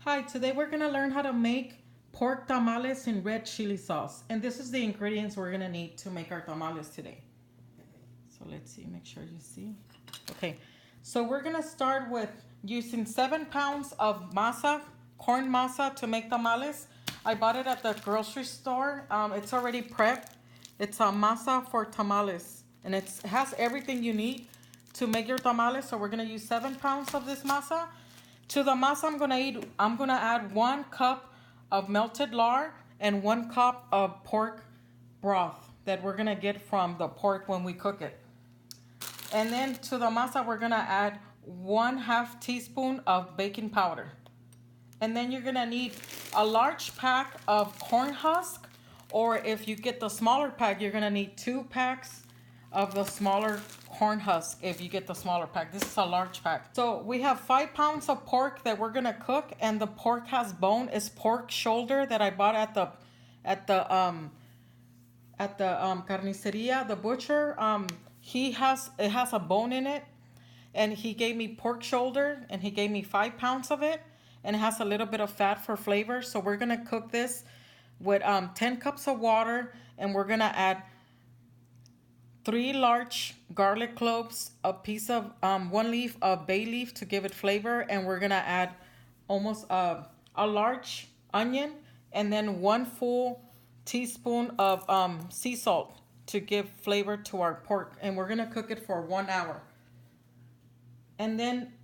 Hi, today we're gonna learn how to make pork tamales in red chili sauce. And this is the ingredients we're gonna need to make our tamales today. So let's see, make sure you see. Okay, so we're gonna start with using 7 pounds of masa, corn masa to make tamales. I bought it at the grocery store. It's already prepped. It's a masa for tamales. And it has everything you need to make your tamales. So we're gonna use 7 pounds of this masa. To the masa I'm gonna add 1 cup of melted lard and 1 cup of pork broth that we're gonna get from the pork when we cook it. And then to the masa we're gonna add 1/2 teaspoon of baking powder. And then you're gonna need a large pack of corn husk, or if you get the smaller pack, you're gonna need 2 packs of the smaller corn husk if you get the smaller pack. This is a large pack. So we have 5 pounds of pork that we're gonna cook, and the pork has bone. It's pork shoulder that I bought at the carniceria, the butcher. It has a bone in it, and he gave me pork shoulder, and he gave me 5 pounds of it, and it has a little bit of fat for flavor. So we're gonna cook this with 10 cups of water, and we're gonna add 3 large garlic cloves, a piece of 1 leaf of bay leaf to give it flavor, and we're gonna add almost a large onion, and then 1 full teaspoon of sea salt to give flavor to our pork, and we're gonna cook it for 1 hour. And then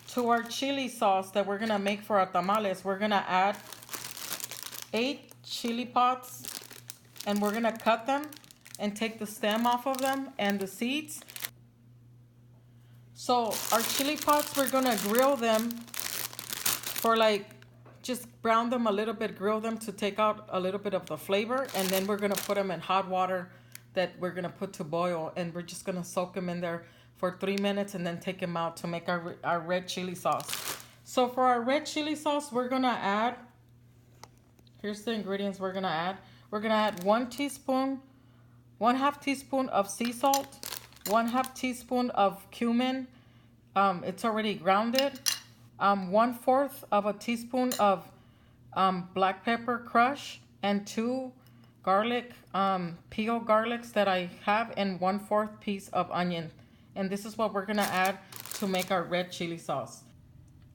to our chili sauce that we're gonna make for our tamales, we're gonna add 8 chili pods, and we're gonna cut them and take the stem off of them and the seeds. So our chili pods, we're gonna grill them for just brown them a little bit, grill them to take out a little bit of the flavor, and then we're gonna put them in hot water that we're gonna put to boil, and we're just gonna soak them in there for 3 minutes and then take them out to make our red chili sauce. So for our red chili sauce, we're gonna add, here's the ingredients we're gonna add. We're gonna add 1/2 teaspoon of sea salt, 1/2 teaspoon of cumin. It's already grounded. 1/4 of a teaspoon of black pepper crush, and 2 garlic, peeled garlics that I have, and 1/4 piece of onion. And this is what we're gonna add to make our red chili sauce.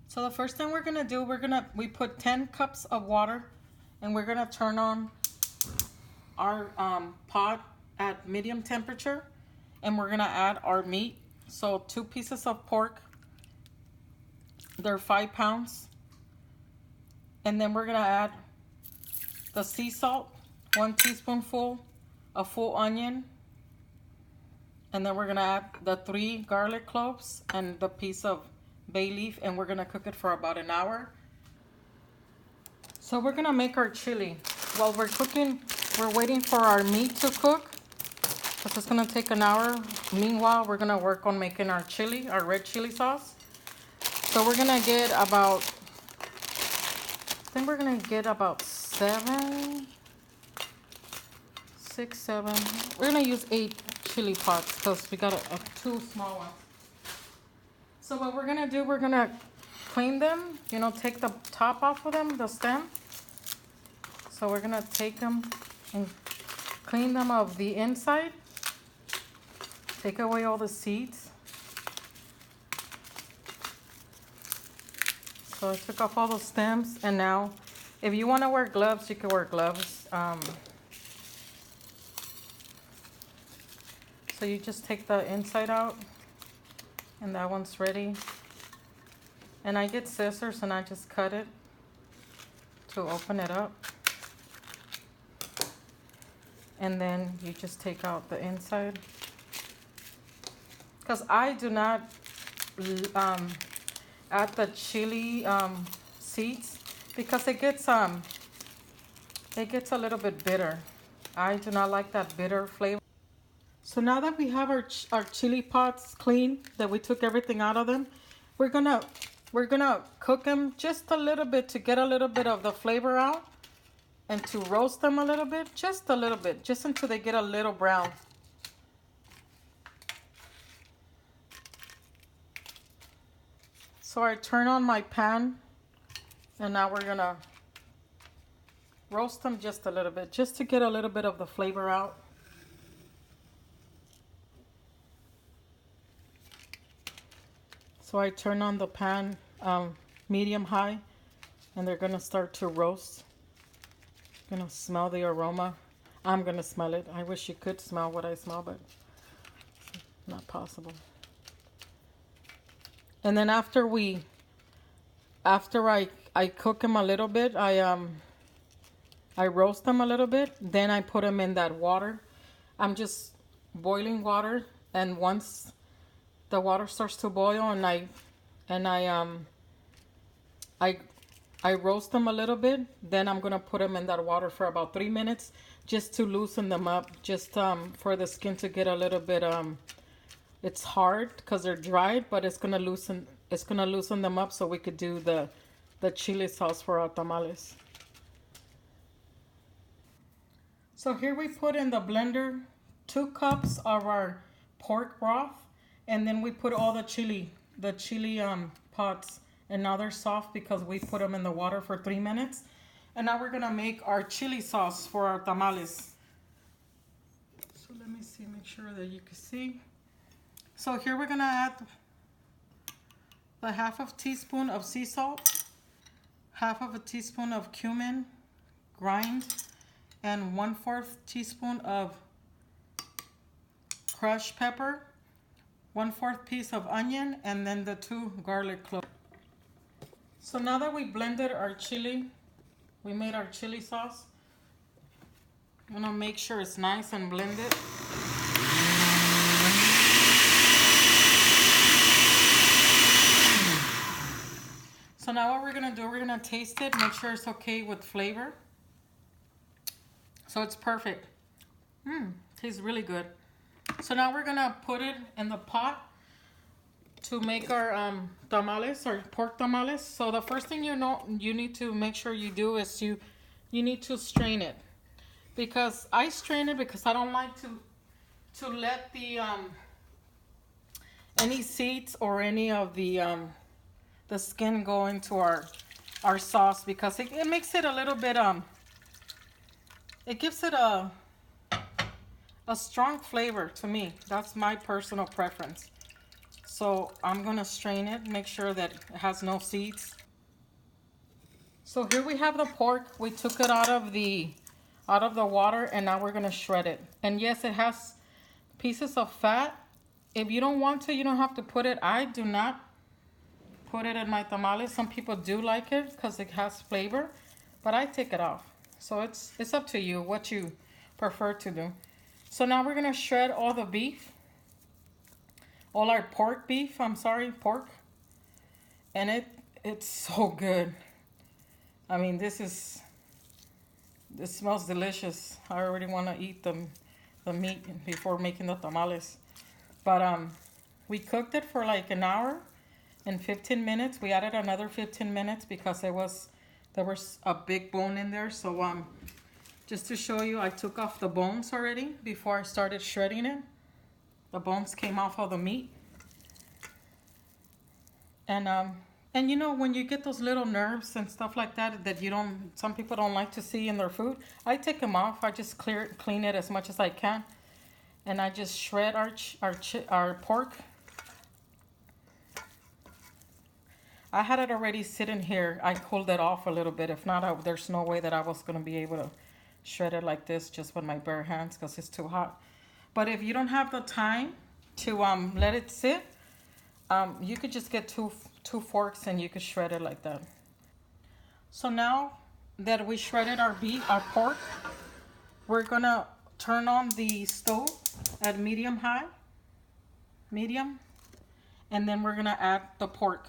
So the first thing we're gonna do, we put 10 cups of water, and we're gonna turn on our pot at medium temperature, and we're gonna add our meat. So 2 pieces of pork, they're 5 pounds, and then we're gonna add the sea salt, 1 teaspoonful, a full onion, and then we're gonna add the 3 garlic cloves and the piece of bay leaf, and we're gonna cook it for about an hour. So we're gonna make our chili. While we're cooking, we're waiting for our meat to cook, because it's gonna take an hour. Meanwhile, we're gonna work on making our chili, our red chili sauce. So we're gonna get about, I think we're gonna get about 6, 7. We're gonna use 8 chili pots because we got 2 small ones. So what we're gonna do, we're gonna clean them, take the top off of them, the stem. So we're gonna take them and clean them of the inside. Take away all the seeds. So I took off all the stems, and now if you want to wear gloves, you can wear gloves. So you just take the inside out, and that one's ready. And I get scissors and I just cut it to open it up. And then you just take out the inside. Because I do not add the chili seeds, because it gets a little bit bitter. I do not like that bitter flavor. So now that we have our chili pots clean, that we took everything out of them, we're gonna cook them just a little bit to get a little bit of the flavor out, and to roast them a little bit, just a little bit, just until they get a little brown. So I turn on my pan And now we're gonna roast them just a little bit, just to get a little bit of the flavor out. So I turn on the pan medium high, and they're gonna start to roast. Gonna smell the aroma. I'm gonna smell it. I wish you could smell what I smell, but it's not possible. And then after I cook them a little bit, I roast them a little bit, then I put them in that water. I'm just boiling water, and once the water starts to boil, and I roast them a little bit, then I'm gonna put them in that water for about 3 minutes, just to loosen them up, just for the skin to get a little bit it's hard because they're dried, but it's gonna loosen them up so we could do the chili sauce for our tamales. So here we put in the blender 2 cups of our pork broth, and then we put all the chili pods, and now they're soft because we put them in the water for 3 minutes. And now we're gonna make our chili sauce for our tamales. So let me see, make sure that you can see. So here we're gonna add the 1/2 teaspoon of sea salt, 1/2 teaspoon of cumin grind, and 1/4 teaspoon of crushed pepper, 1/4 piece of onion, and then the 2 garlic cloves. So now that we blended our chili, we made our chili sauce. I'm gonna make sure it's nice and blended. So now what we're gonna do, we're gonna taste it, make sure it's okay with flavor. So it's perfect. Tastes really good. So now we're gonna put it in the pot to make our tamales, or pork tamales. So the first thing you need to make sure you do is you need to strain it. Because I strain it because I don't like to let the any seeds or any of the skin go into our sauce, because it makes it a little bit it gives it a strong flavor to me. That's my personal preference. So I'm gonna strain it, make sure that it has no seeds. So here we have the pork. We took it out of the water, and now we're gonna shred it. And yes, it has pieces of fat. If you don't want to, you don't have to put it. I do not put it in my tamales. Some people do like it because it has flavor, but I take it off. So it's up to you what you prefer to do. So now we're gonna shred all the beef, all our pork. And it's so good. I mean, this smells delicious. I already want to eat the meat before making the tamales. But we cooked it for like an hour and 15 minutes. We added another 15 minutes because there was a big bone in there. So just to show you, I took off the bones already before I started shredding it. The bones came off of the meat. And you know, when you get those little nerves and stuff like that some people don't like to see in their food, I take them off. I just clean it as much as I can, and I just shred our pork. I had it already sitting here. I cooled it off a little bit. If not, there's no way that I was gonna be able to shred it like this just with my bare hands because it's too hot. But if you don't have the time to let it sit, you could just get two forks and you could shred it like that. So now that we shredded our pork, we're gonna turn on the stove at medium, and then we're gonna add the pork,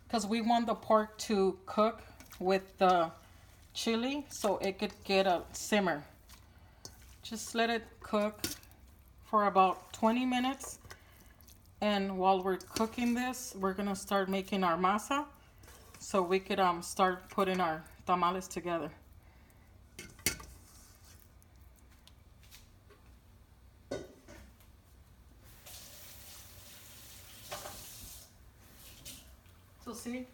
because we want the pork to cook with the chili so it could get a simmer. Just let it cook for about 20 minutes. And while we're cooking this, we're gonna start making our masa so we could start putting our tamales together. So see,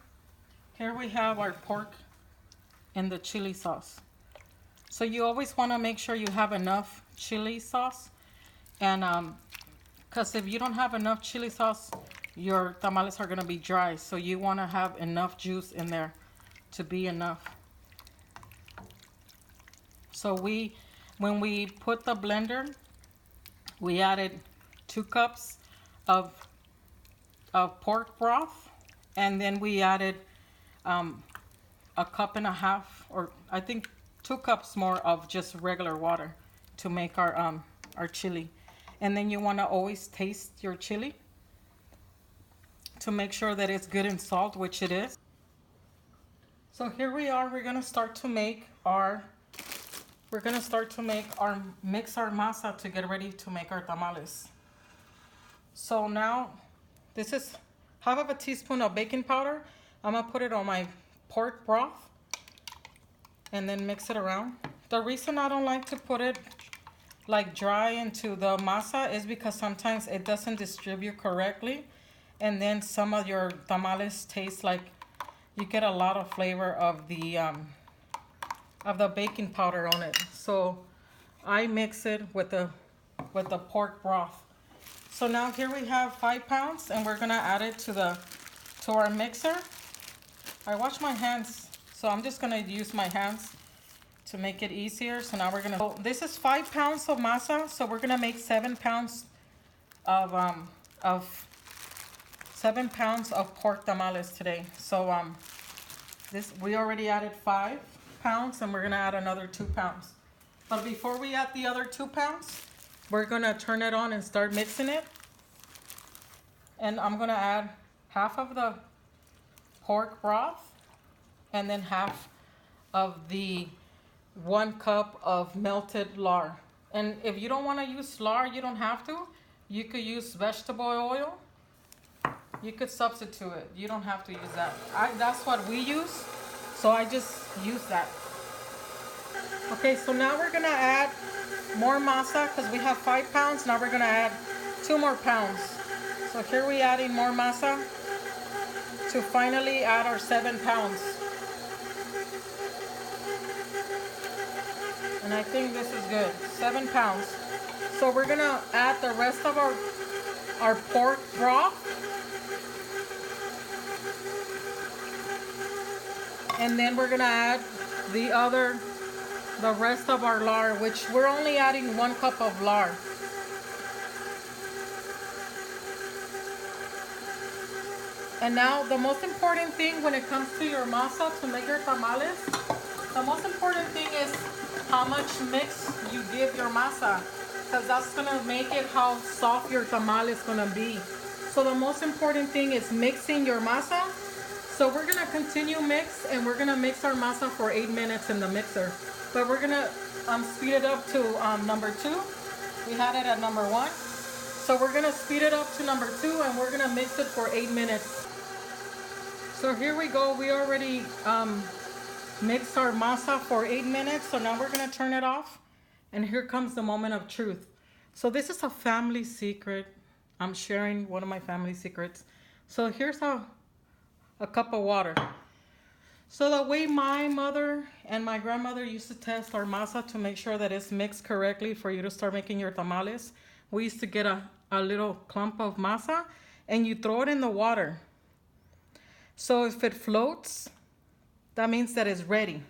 Here we have our pork in the chili sauce. So you always want to make sure you have enough chili sauce, and because if you don't have enough chili sauce, your tamales are going to be dry. So you want to have enough juice in there to be enough. So when we put the blender, we added 2 cups of pork broth, and then we added 1.5 cups, or I think 2 cups more of just regular water to make our chili. And then you want to always taste your chili to make sure that it's good in salt, which it is. So here we are. We're gonna start to make our mix our masa to get ready to make our tamales. So now this is 1/2 teaspoon of baking powder. I'm gonna put it on my pork broth and then mix it around. The reason I don't like to put it like dry into the masa is because sometimes it doesn't distribute correctly, and then some of your tamales taste like you get a lot of flavor of the baking powder on it. So I mix it with the pork broth. So now here we have 5 pounds, and we're gonna add it to our mixer. I wash my hands, so I'm just gonna use my hands to make it easier. So now we're gonna, so this is 5 pounds of masa, so we're gonna make 7 pounds of 7 pounds of pork tamales today. So this, we already added 5 pounds, and we're gonna add another 2 pounds. But before we add the other 2 pounds, we're gonna turn it on and start mixing it. And I'm gonna add half of the pork broth, and then half of the 1 cup of melted lard. And if you don't want to use lard, you don't have to. You could use vegetable oil. You could substitute it. You don't have to use that. That's what we use, so I just use that. Okay, so now we're gonna add more masa because we have 5 pounds. Now we're gonna add 2 more pounds. So here we adding more masa to finally add our 7 pounds. And I think this is good, 7 pounds. So we're gonna add the rest of our pork broth. And then we're gonna add the rest of our lard, which we're only adding 1 cup of lard. And now the most important thing when it comes to your masa to make your tamales, the most important thing is how much mix you give your masa, because that's gonna make it how soft your tamal is gonna be. So the most important thing is mixing your masa. So we're gonna continue mix, and we're gonna mix our masa for 8 minutes in the mixer. But we're gonna speed it up to number 2. We had it at number 1. So we're gonna speed it up to number 2, and we're gonna mix it for 8 minutes. So here we go. We already mixed our masa for 8 minutes. So now we're gonna turn it off. And here comes the moment of truth. So this is a family secret. I'm sharing one of my family secrets. So here's a cup of water. So the way my mother and my grandmother used to test our masa to make sure that it's mixed correctly for you to start making your tamales, we used to get a little clump of masa, and you throw it in the water. So if it floats, that means that it's ready.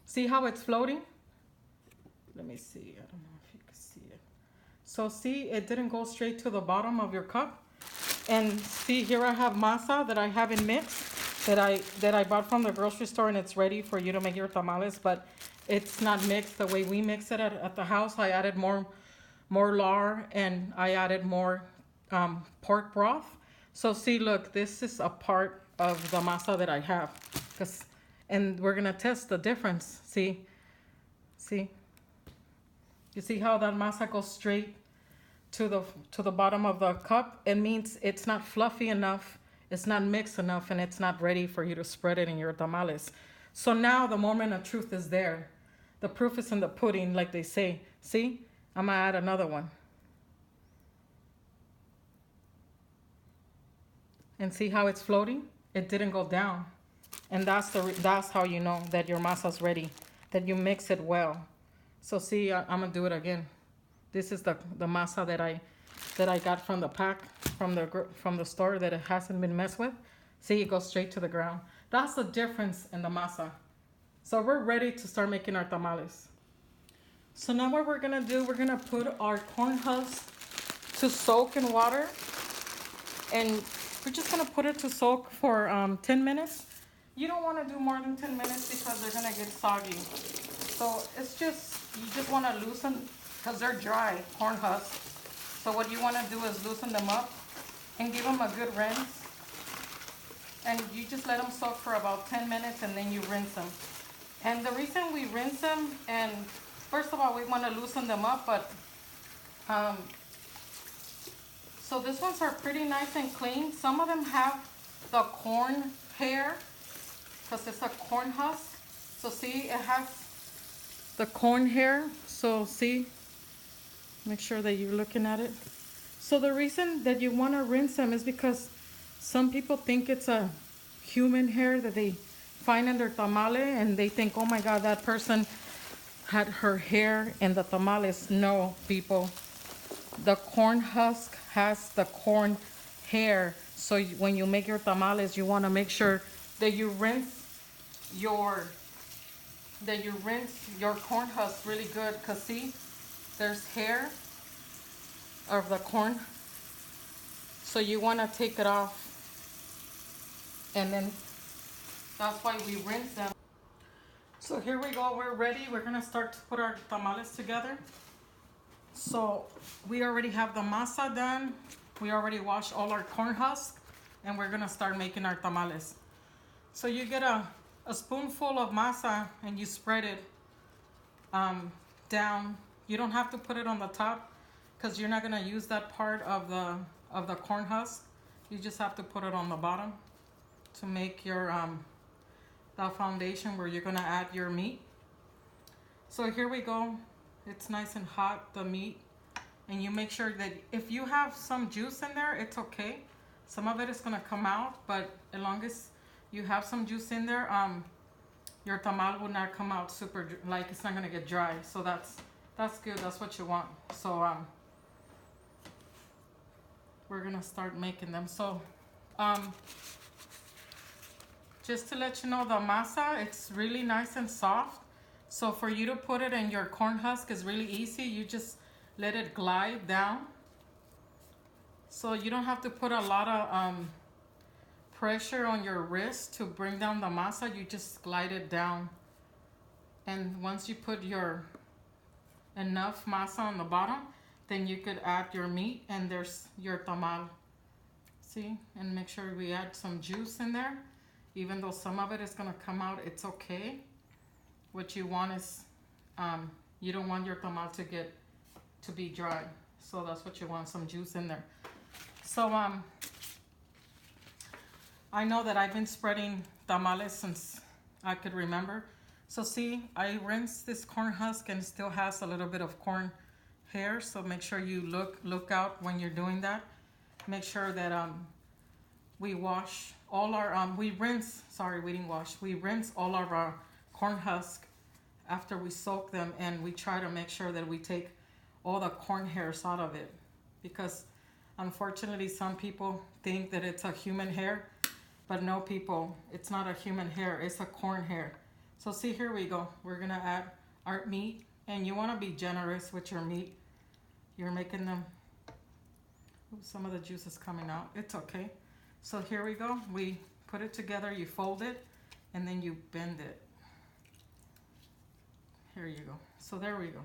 See how it's floating? Let me see. I don't know if you can see it. So see, it didn't go straight to the bottom of your cup. And see, here I have masa that I haven't mixed, that I bought from the grocery store, and it's ready for you to make your tamales, but it's not mixed the way we mix it at the house. I added more lard, and I added more pork broth. So see, look, this is a part of the masa that I have, and we're gonna test the difference. See, you see how that masa goes straight to the bottom of the cup? It means it's not fluffy enough, it's not mixed enough, and it's not ready for you to spread it in your tamales. So now the moment of truth is there. The proof is in the pudding, like they say. See, I'm gonna add another one. And see how it's floating? It didn't go down. And that's how you know that your masa's ready, that you mix it well. So see, I'm gonna do it again. This is the masa that I got from the pack from the store that it hasn't been messed with. See, it goes straight to the ground. That's the difference in the masa. So we're ready to start making our tamales. So now what we're gonna do, we're gonna put our corn husks to soak in water, and we're just gonna put it to soak for 10 minutes. You don't wanna do more than 10 minutes because they're gonna get soggy. So it's just, you just wanna loosen, because they're dry, corn husks. So what you wanna do is loosen them up and give them a good rinse. And you just let them soak for about 10 minutes and then you rinse them. And the reason we rinse them, and first of all, we wanna loosen them up, but so these ones are pretty nice and clean. Some of them have the corn hair, because it's a corn husk. So see, it has the corn hair. So see, make sure that you're looking at it. So the reason that you want to rinse them is because some people think it's a human hair that they find in their tamale, and they think, oh my God, that person had her hair in the tamales. No, people. The corn husk has the corn hair. So when you make your tamales, you want to make sure that you rinse your corn husk really good, because see, there's hair of the corn. So you want to take it off, and then that's why we rinse them. So here we go, we're ready. We're gonna start to put our tamales together. So we already have the masa done. We already washed all our corn husks, and we're gonna start making our tamales. So you get a spoonful of masa and you spread it down. You don't have to put it on the top because you're not gonna use that part of the corn husk. You just have to put it on the bottom to make your that foundation where you're gonna add your meat. So here we go. It's nice and hot, the meat, and you make sure that if you have some juice in there, it's okay. Some of it is gonna come out, but as long as you have some juice in there, your tamal will not come out super, like it's not gonna get dry. So that's good. That's what you want. So we're gonna start making them. So just to let you know, the masa, it's really nice and soft. So for you to put it in your corn husk is really easy. You just let it glide down. So you don't have to put a lot of pressure on your wrist to bring down the masa. You just glide it down. And once you put your enough masa on the bottom, then you could add your meat, and there's your tamal. See, and make sure we add some juice in there. Even though some of it is gonna come out, it's okay. What you want is, you don't want your tamal to be dry. So that's what you want, some juice in there. So I know that I've been spreading tamales since I could remember. So see, I rinsed this corn husk and it still has a little bit of corn hair. So make sure you look out when you're doing that. Make sure that we wash all our, we rinse all of our corn husk after we soak them, and we try to make sure that we take all the corn hairs out of it, because unfortunately some people think that it's a human hair, but no, people, it's not a human hair, it's a corn hair. So see, here we go. We're gonna add our meat, and you wanna be generous with your meat. You're making them, some of the juice is coming out, it's okay. So here we go, we put it together, you fold it, and then you bend it. Here you go. So there we go.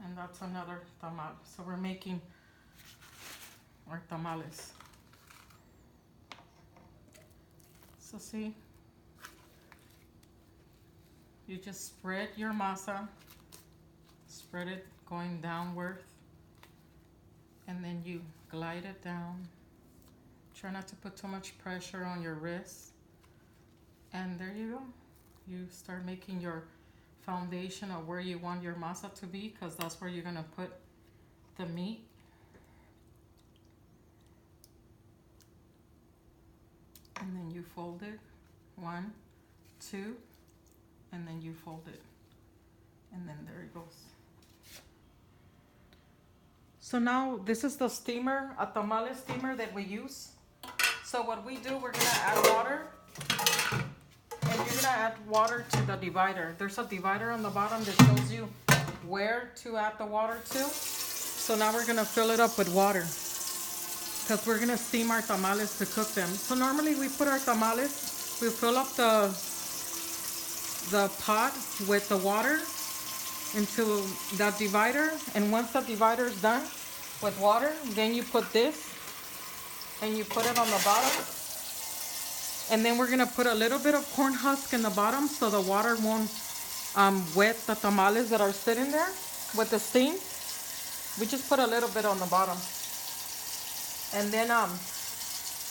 And that's another tamal. So we're making our tamales. So see, you just spread your masa, spread it going downward, and then you glide it down. Try not to put too much pressure on your wrist. And there you go. You start making your foundation of where you want your masa to be, because that's where you're gonna put the meat. And then you fold it 1, 2, and then you fold it. And then there it goes. So now this is the steamer, a tamale steamer that we use. So what we do, we're gonna add water. And you're gonna add water to the divider. There's a divider on the bottom that shows you where to add the water to. So now we're gonna fill it up with water because we're gonna steam our tamales to cook them. So normally we put our tamales, we fill up the pot with the water into that divider, and once the divider is done with water, then you put this and you put it on the bottom, and then we're gonna put a little bit of corn husk in the bottom so the water won't wet the tamales that are sitting there with the steam. We just put a little bit on the bottom, and then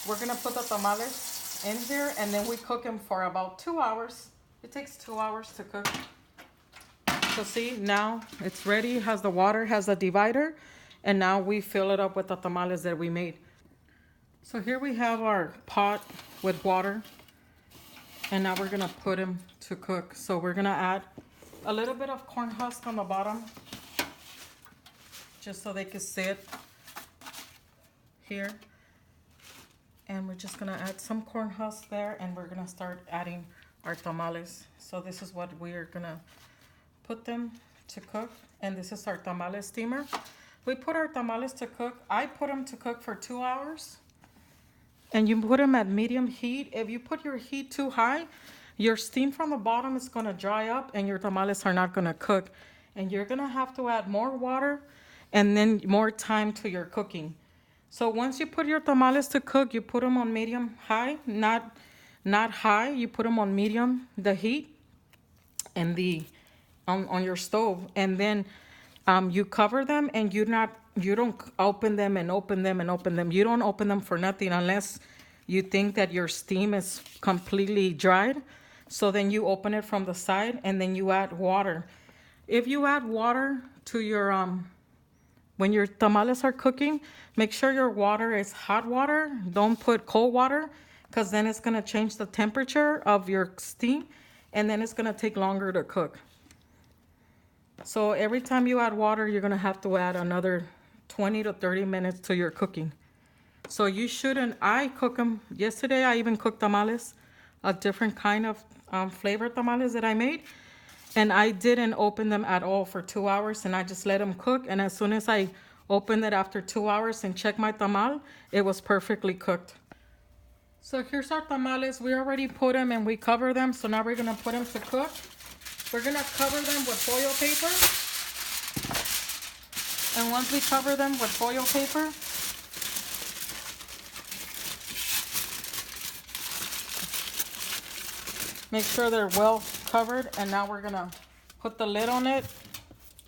we're gonna put the tamales in here, and then we cook them for about 2 hours. It takes 2 hours to cook. So see, now it's ready, has the water, has the divider, and now we fill it up with the tamales that we made. So here we have our pot with water, and now we're gonna put them to cook. So we're gonna add a little bit of corn husk on the bottom, just so they can sit here. And we're just gonna add some corn husk there, and we're gonna start adding our tamales. So this is what we're gonna put them to cook, and this is our tamale steamer. We put our tamales to cook. I put them to cook for 2 hours, and you put them at medium heat. If you put your heat too high, your steam from the bottom is gonna dry up and your tamales are not gonna cook, and you're gonna have to add more water and then more time to your cooking. So once you put your tamales to cook, you put them on medium high, not high. You put them on medium, the heat, and on your stove, and then you cover them, and you don't open them and open them and open them. You don't open them for nothing unless you think that your steam is completely dried. So then you open it from the side, and then you add water. If you add water to your when your tamales are cooking, make sure your water is hot water. Don't put cold water, because then it's gonna change the temperature of your steam, and then it's gonna take longer to cook. So every time you add water, you're gonna have to add another 20 to 30 minutes to your cooking. So you shouldn't, I cook them, yesterday I even cooked tamales, a different kind of flavor tamales that I made. And I didn't open them at all for 2 hours, and I just let them cook. And as soon as I opened it after 2 hours and checked my tamal, it was perfectly cooked. So here's our tamales. We already put them and we cover them. So now we're gonna put them to cook. We're gonna cover them with foil paper. And once we cover them with foil paper, make sure they're well covered. And now we're gonna put the lid on it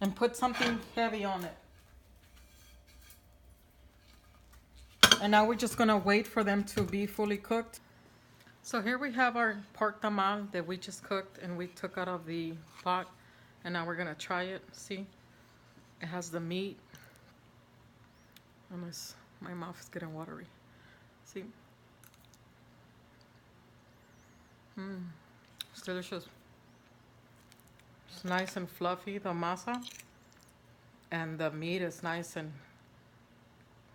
and put something heavy on it. And now we're just gonna wait for them to be fully cooked. So here we have our pork tamal that we just cooked and we took out of the pot. And now we're gonna try it. See, it has the meat. Unless my mouth is getting watery. See? It's delicious. It's nice and fluffy, the masa. And the meat is nice and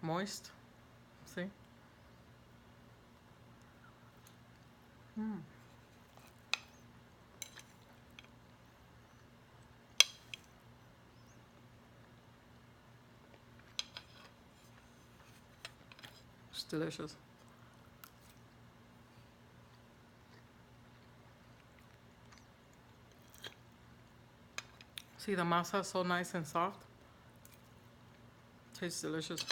moist. See? It's delicious. See, the masa is so nice and soft. Tastes delicious.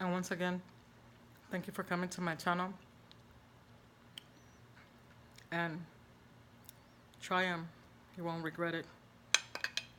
And once again, thank you for coming to my channel. And try them. You won't regret it.